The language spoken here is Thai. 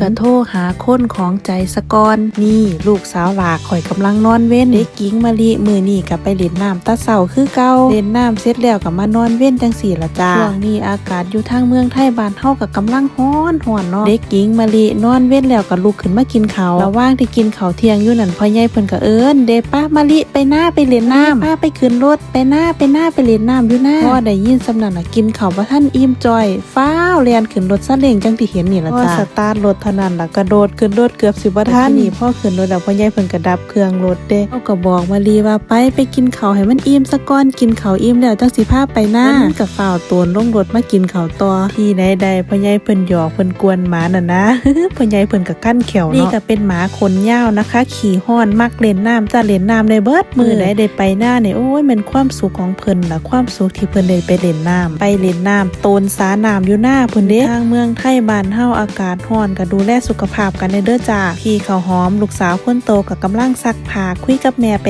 กะโทรหาคนของใจสะกอนนี่ลูกสาวหลาข่อยกำลังนอนเว้นเด็กหญิงมะลิมื้อนี้ก็ไปเล่นน้ำตะเช้าคือเก่าเล่นน้ำเสร็จแล้วก็มานอนเว้นจังซี่ล่ะจ้าช่วงนี้อากาศอยู่ทางเมืองไทยบ้านเฮาก็กำลังร้อนเนาะเด็กหญิงมะลินอนเว้นแล้วก็ลุกขึ้นมากินข้าวระหว่างที่กินข้าวเที่ยงอยู่นั่นพ่อใหญ่เพิ่นก็เอิ้นเด้ป้ามะลิไปหน้าไปเล่นน้ำป้าไปขึ้นรถไปหน้าไปเล่นน้ำอยู่หน้าพอได้ยินสำนั้นน่ะกินข้าวบ่ทันอิ่มจ้อยฟ้าวแล่นขึ้นรถซาเล้งจังที่เห็นนี่ล่ะจ้าสตาร์ทรถเท่านั้นล่ะกระโดดขึ้นรถเกือบสิบ่ทันนี่พ่อขึ้นรถแล้วพ่อใหญ่เพิ่นก็ดับเครื่องรถเด้เขาก็บอกมะลิว่าไปกินข้าวให้มันอิ่มซะก่อนกินข้าวอิ่มแล้วจังสิพาไปหน้ามันก็ฟ้าวโตนลงรถมากินข้าวต่อที่ไหนได้พ่อใหญ่เพิ่นหยอกเพิ่นกวนหมาน่ะนะ พ่อใหญ่เพิ่นก็กั้นแขวเนาะนี่ก็เป็นหมาขนยาวนะคะขี่ห้อนมักเล่นน้ำจะเล่นน้ำได้เบิดมื้อใดได้ไปหน้าเนี่ยโอ้ยมันความสุขของเพิ่นล่ะความสุขที่เพิ่นได้ไปเล่นน้ำโตนสาน้ำอยู่หน้าเพิ่นเด้ทางเมืองไทยบ้านเฮาอากาศร้อนก็ดูแลสุขภาพกันเด้อจ้าพี่ข้าวหอมลูกสาวคนโตก็กำลังซักผ้าคุยกับแม่ไป